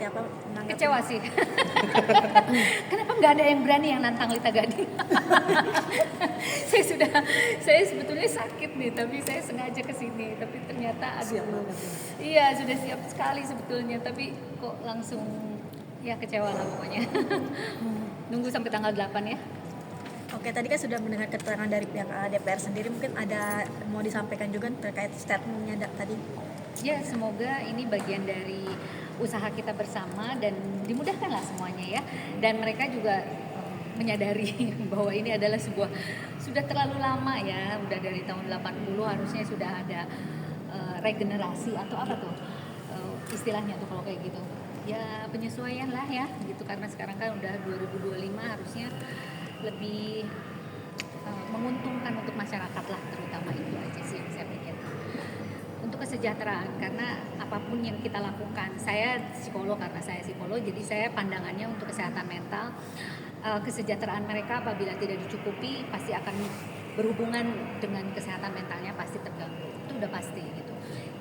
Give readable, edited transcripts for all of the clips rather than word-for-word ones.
apa menanggapi? Kecewa sih. Kenapa nggak ada yang berani yang nantang Lita Gading? saya sebetulnya sakit nih, tapi saya sengaja kesini, tapi ternyata aduh, Siap banget ya. iya sudah siap sekali sebetulnya, tapi kok langsung ya kecewa lah pokoknya. Nunggu sampai tanggal 8 ya. Oke, tadi kan sudah mendengar keterangan dari pihak DPR sendiri, mungkin ada mau disampaikan juga terkait statementnya tadi. Ya, semoga ini bagian dari usaha kita bersama dan dimudahkanlah semuanya ya. Dan mereka juga menyadari bahwa ini adalah sudah terlalu lama ya, udah dari tahun 80 harusnya sudah ada regenerasi atau apa tuh istilahnya tuh kalau kayak gitu. Ya penyesuaian lah ya gitu, karena sekarang kan udah 2025 harusnya lebih menguntungkan untuk masyarakat lah, terutama itu aja sih yang saya pikir. Untuk kesejahteraan, karena apapun yang kita lakukan, saya psikolog, karena saya psikolog, jadi saya pandangannya untuk kesehatan mental, kesejahteraan mereka apabila tidak dicukupi pasti akan berhubungan dengan kesehatan mentalnya, pasti terganggu, itu udah pasti gitu.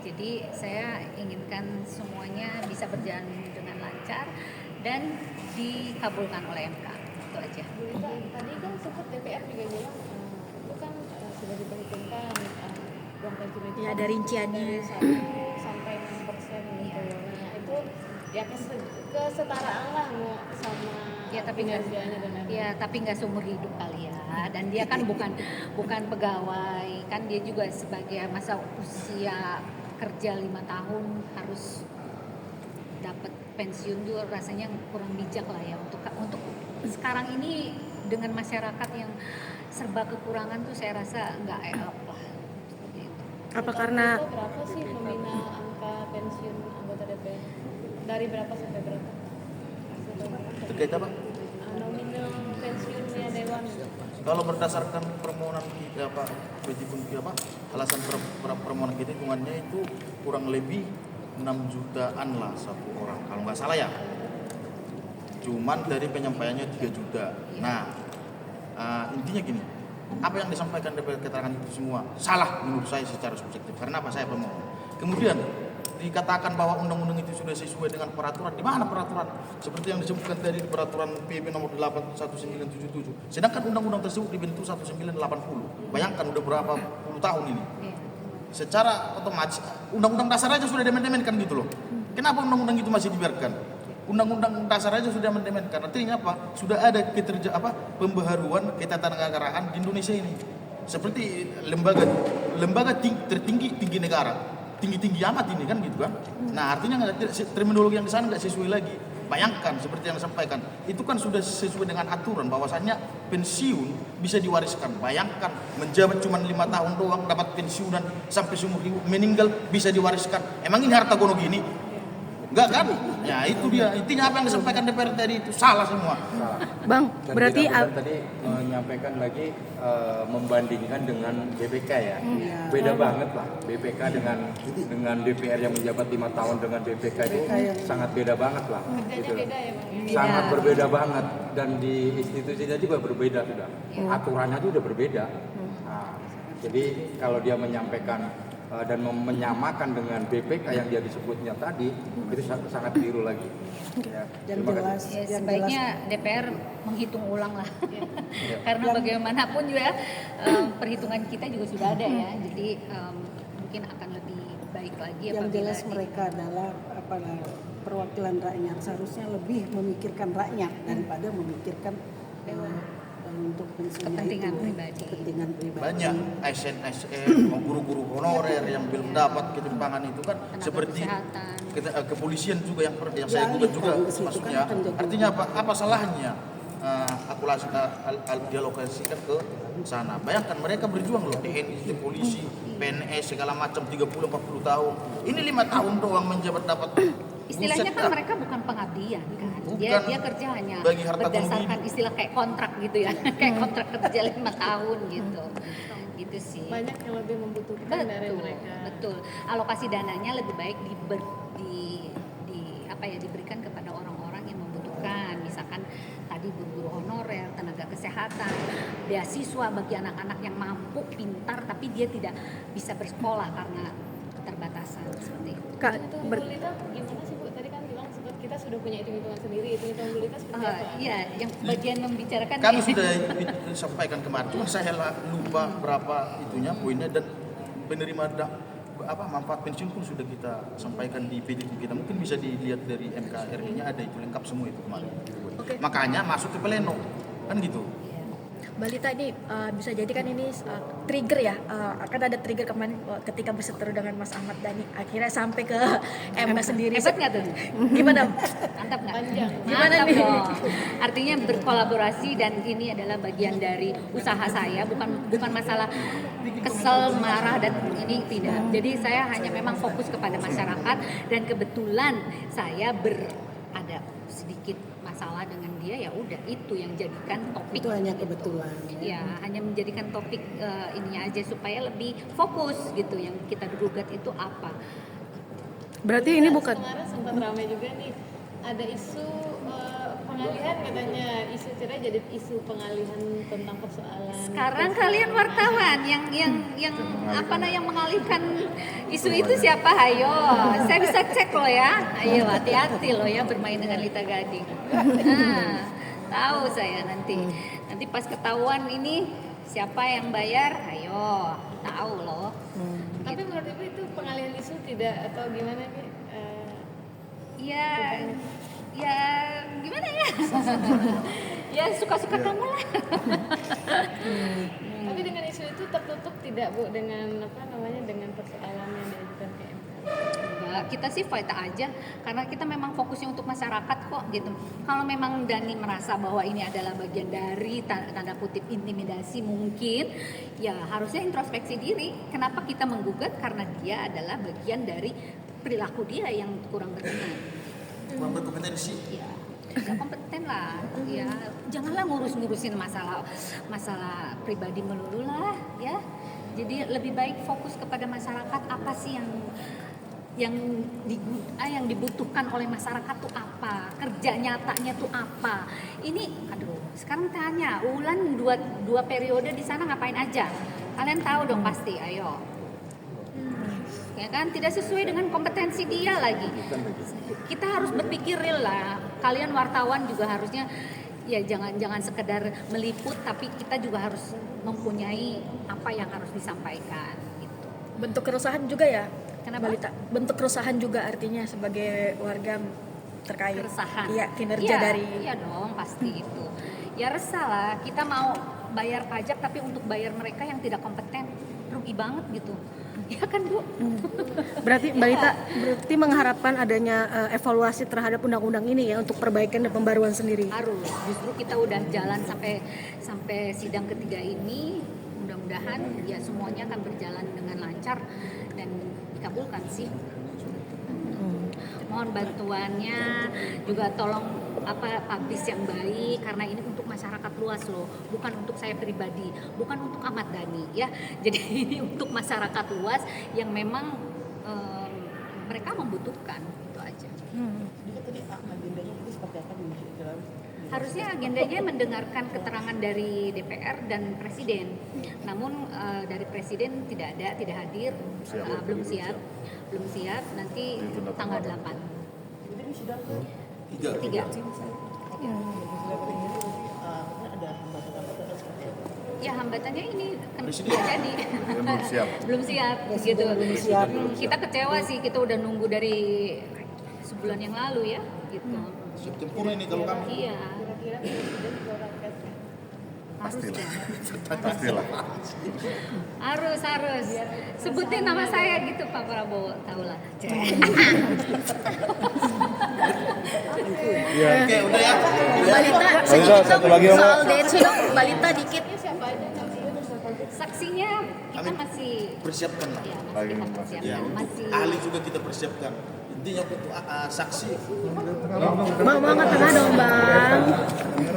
Jadi saya inginkan semuanya bisa berjalan dengan lancar dan dikabulkan oleh MK, itu aja. Tadi kan sempat DPR juga bilang itu kan sudah diperhitungkan uang pensiun itu Ya, ada rinciannya. dari 1 sampai 6% gitu. Nah itu ya kesetaraan lah mau sama Ya tapi nggak, kinerjanya dan lain-lain. ya tapi nggak seumur hidup kali ya. Dan dia kan bukan pegawai, kan dia juga sebagai masa usia kerja 5 tahun harus dapat pensiun tuh rasanya kurang bijak lah ya untuk sekarang ini dengan masyarakat yang serba kekurangan tuh saya rasa nggak elok lah seperti itu. Apa karena Itu berapa sih nominal angka pensiun anggota DPR? Dari berapa sampai berapa? Terkait apa? Nominal pensiunnya Dewan. Kalau berdasarkan permohonan kita Pak, alasan permohonan kita hitungannya itu kurang lebih 6 jutaan lah satu orang kalau nggak salah ya. Cuman dari penyampaiannya 3 juta. Nah, intinya gini, apa yang disampaikan dari keterangan itu semua salah menurut saya secara subjektif. Karena apa? Saya pemohon. Kemudian dikatakan bahwa undang-undang itu sudah sesuai dengan peraturan. Di mana peraturan? Seperti yang disebutkan tadi di peraturan PP nomor 8 1977. Sedangkan undang-undang tersebut dibentuk 1980. Bayangkan udah berapa puluh tahun ini. Secara otomatis undang-undang dasar aja sudah diamandemen kan gitu loh. Kenapa undang-undang itu masih dibiarkan? Undang-undang dasar aja sudah diamandemen. Artinya apa? Sudah ada pembaharuan ketatanegaraan di Indonesia ini. Seperti lembaga tertinggi negara. Tinggi amat ini kan gitu kan. Nah artinya terminologi yang di sana nggak sesuai lagi. Bayangkan seperti yang disampaikan itu kan sudah sesuai dengan aturan bahwasannya pensiun bisa diwariskan. Bayangkan menjabat cuma 5 tahun doang dapat pensiunan sampai seumur hidup, meninggal bisa diwariskan. Emang ini harta gono gini? Enggak kan? Ya itu dia. Intinya apa yang disampaikan DPR tadi itu salah semua. Bang, Dan berarti tidak benar tadi menyampaikan lagi membandingkan dengan BPK ya. Beda banget lah BPK dengan DPR yang menjabat 5 tahun dengan BPK itu sangat beda banget lah. Gitu. Beda ya Bang. Sangat berbeda banget dan di institusinya juga berbeda sudah. Aturannya juga berbeda. Nah, jadi kalau dia menyampaikan dan menyamakan dengan BPK yang dia disebutnya tadi itu sangat keliru lagi. Ya, Yang terima jelas, kasih. Ya, yang sebaiknya jelas. DPR menghitung ulang lah. Karena bagaimanapun juga perhitungan kita juga sudah ada ya. Jadi mungkin akan lebih baik lagi Yang apabila jelas mereka adalah perwakilan rakyat, seharusnya lebih memikirkan rakyat daripada memikirkan untuk pensiunnya Kepentingan itu. pribadi. Kepentingan pribadi. Banyak ASN, guru-guru honorer yang belum dapat ketimpangan itu kan Tenaga seperti kesehatan. kepolisian juga yang saya gugat juga Dialihkan ke situ kan maksudnya. akan jadi- Artinya apa salahnya dialokasikan ke sana. Bayangkan mereka berjuang loh, TNI, polisi, PNS segala macam 30-40 tahun. Ini 5 tahun doang menjabat dapat. Istilahnya Buset kan dah. mereka bukan pengabdian kan. Bukan. Dia kerja hanya Bagi harta berdasarkan gono istilah kayak kontrak gitu ya. Kayak kontrak kerja 5 tahun gitu. Gitu sih. Banyak yang lebih membutuhkan dari Betul, mereka. betul. Alokasi dananya lebih baik diberikan kepada orang-orang yang membutuhkan. Misalkan tadi guru-guru honorer, tenaga kesehatan, beasiswa bagi anak-anak yang mampu, pintar tapi dia tidak bisa bersekolah karena keterbatasan seperti itu. Kak, Itu Bu Lita gimana sih Bu? Tadi kan bilang sempat kita mereka sudah punya hitung-hitungan sendiri, hitung-hitungan Bu Lita seperti apa? Iya, yang bagian membicarakan Kami sudah sampaikan kemarin, cuma saya lupa berapa itunya poinnya, dan penerima manfaat pensiun pun sudah kita sampaikan di PDQ kita. Mungkin bisa dilihat dari MKRD-nya, ada itu lengkap semua itu kemarin. Oke. Makanya masuk ke pleno kan gitu. Mbak Lita, ini bisa jadi kan ini trigger ya, akan ada trigger kemarin ketika berseteru dengan Mas Ahmad Dhani, akhirnya sampai ke MK sendiri. hebat nggak tuh? Gimana? Mantap nggak? Panjang. Gimana Mantap nih? dong. Artinya berkolaborasi, dan ini adalah bagian dari usaha saya, bukan masalah kesel, marah, dan ini tidak. Jadi saya hanya memang fokus kepada masyarakat, dan kebetulan saya ada sedikit masalah dengan dia, ya udah itu yang jadikan topik. Itu hanya kebetulan. Ya, hanya menjadikan topik ininya aja supaya lebih fokus gitu. Yang kita gugat itu apa? Berarti ini bukan Kemarin sempat ramai juga nih, ada isu pengalihan, katanya isu cerai jadi isu pengalihan tentang persoalan. Sekarang kalian wartawan yang mengalihkan isu itu siapa? Ayo, saya bisa cek loh ya. Ayo, hati-hati loh ya bermain dengan Lita Gading. Nah, tahu saya nanti pas ketahuan ini siapa yang bayar, ayo tahu loh. Tapi menurut Ibu itu pengalihan isu tidak atau gimana nih? Ya gimana ya? Ya suka-suka kamu lah. Tapi dengan isu itu tertutup tidak Bu dengan dengan persoalan yang diajukan ke MK? Enggak, kita sih fight aja karena kita memang fokusnya untuk masyarakat kok gitu. Kalau memang Dhani merasa bahwa ini adalah bagian dari tanda kutip intimidasi mungkin, ya harusnya introspeksi diri. Kenapa kita menggugat? Karena dia adalah bagian dari perilaku dia yang kurang berkenan. Kurang berkompetensi. Ya, nggak kompeten lah. Ya, janganlah ngurusin masalah pribadi melulu lah, ya. Jadi lebih baik fokus kepada masyarakat, apa sih yang dibutuhkan oleh masyarakat tuh apa, kerja nyatanya tuh apa. Ini sekarang tanya Ulan dua periode di sana ngapain aja, kalian tahu dong pasti. Ayo, ya kan, tidak sesuai dengan kompetensi dia lagi. Kita harus berpikir real lah. Kalian wartawan juga harusnya ya jangan sekedar meliput, tapi kita juga harus mempunyai apa yang harus disampaikan gitu. Bentuk keresahan juga ya. Kenapa? Mbak Lita? Bentuk keresahan juga artinya sebagai warga terkait Keresahan. Iya, kinerja Iya, dari iya dong pasti itu. Ya resah lah, kita mau bayar pajak tapi untuk bayar mereka yang tidak kompeten, rugi banget gitu. Ya kan Bu? berarti Mbak Lita berarti mengharapkan adanya evaluasi terhadap undang-undang ini ya untuk perbaikan dan pembaruan sendiri. Harus, justru kita udah jalan sampai sidang ketiga ini, mudah-mudahan ya semuanya akan berjalan dengan lancar dan dikabulkan sih. Mohon bantuannya juga, tolong publish yang baik karena ini untuk masyarakat luas loh, bukan untuk saya pribadi, bukan untuk Ahmad Dhani ya. Jadi ini untuk masyarakat luas yang memang mereka membutuhkan, itu aja. Harusnya agendanya mendengarkan keterangan dari DPR dan Presiden. Namun dari Presiden tidak hadir, belum siap. Nanti tanggal 8. Tiga. Ya hambatannya ini kan jadi belum siap gitu. Kita kecewa sih, kita udah nunggu dari sebulan yang lalu ya gitu. Siap tempur ini kalau kami. Iya. Kira-kira Presiden juga rakyat kan? Pastilah. Harus. Sebutin nama saya gitu Pak Prabowo, tahulah. Oke, udah ya. Mbak Lita, satu lagi, Mbak. soal DNC dong, Mbak Lita dikit. Siapa aja saksinya? Saksinya kita masih Persiapkan lah. ya masih kita persiapkan. Ya, untuk Masih ahli juga kita persiapkan. Intinya untuk saksi. Bang, angkat tangan dong Bang.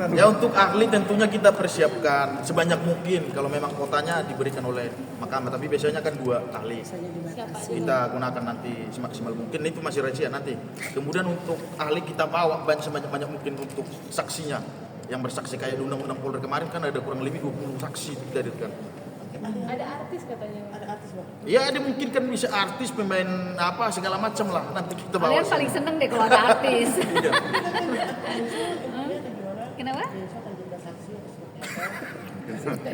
Ya untuk ahli tentunya kita persiapkan sebanyak mungkin kalau memang kuotanya diberikan oleh mahkamah. Tapi biasanya kan 2 ahli. Kita gunakan nanti semaksimal mungkin, itu masih rahasia nanti. Kemudian untuk ahli kita bawa sebanyak mungkin untuk saksinya yang bersaksi, kayak di Undang-Undang Polri kemarin kan ada kurang lebih 20 saksi kita hadirkan. Ada artis katanya. Ada artis bang. Ya dimungkinkan bisa artis, pemain apa segala macam lah. Nanti kita bawa. Kalian paling seneng deh kalau ada artis. Kenapa?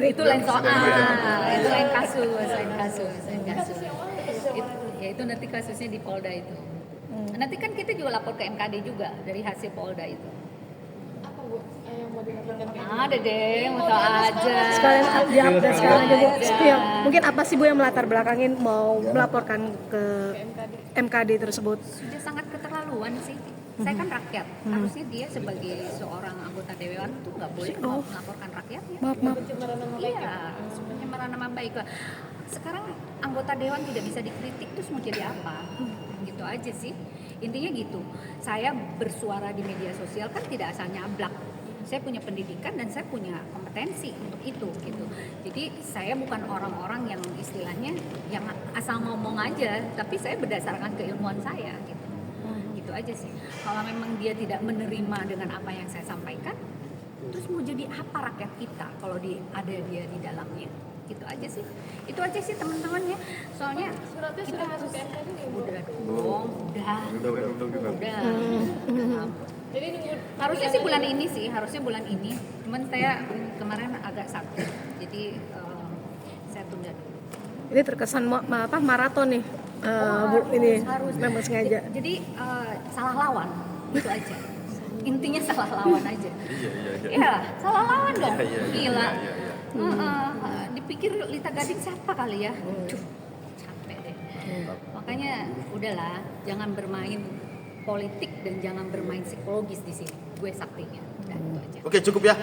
Itu lain soal, itu lain kasus. Ya itu nanti kasusnya di Polda itu. Nanti kan kita juga lapor ke MKD juga dari hasil Polda itu. Apa bu yang mau dilaporkan ke Ada deh, mau tau aja. Sekalian di-update sekarang aja Bu. Aja. Ya, mungkin apa sih Bu yang melatar belakangin mau melaporkan ke MKD tersebut? Sudah sangat keterlaluan sih. Saya kan rakyat, harusnya dia sebagai seorang anggota dewan tuh nggak boleh melaporkan rakyatnya. Maaf. pencemaran nama baik? Iya, pencemaran nama baik. Sekarang anggota dewan tidak bisa dikritik, terus mau jadi apa? Gitu aja sih. Intinya gitu. Saya bersuara di media sosial kan tidak asal nyablak. Saya punya pendidikan dan saya punya kompetensi untuk itu gitu. Jadi saya bukan orang-orang yang istilahnya yang asal ngomong aja, tapi saya berdasarkan keilmuan saya gitu. Gitu aja sih. Kalau memang dia tidak menerima dengan apa yang saya sampaikan, terus mau jadi apa rakyat kita kalau ada dia di dalamnya? Gitu aja sih. Itu aja sih teman-temannya. Soalnya Suratnya sudah masuk ke MK juga bu. udah dong, udah. Jadi nunggu. Harusnya sih bulan ini sih, harusnya bulan ini. Cuman saya kemarin agak sakit, jadi saya tunda dulu. Ini terkesan maraton nih. Ini harus. memang sengaja. Jadi salah lawan, itu aja. Intinya salah lawan aja. Iya, salah lawan dong. Gila. Dipikir Lita Gading siapa kali ya? Capek deh. Makanya udahlah, jangan bermain politik dan jangan bermain psikologis di sini. Gue saktinya. Udah itu aja. Oke, cukup ya.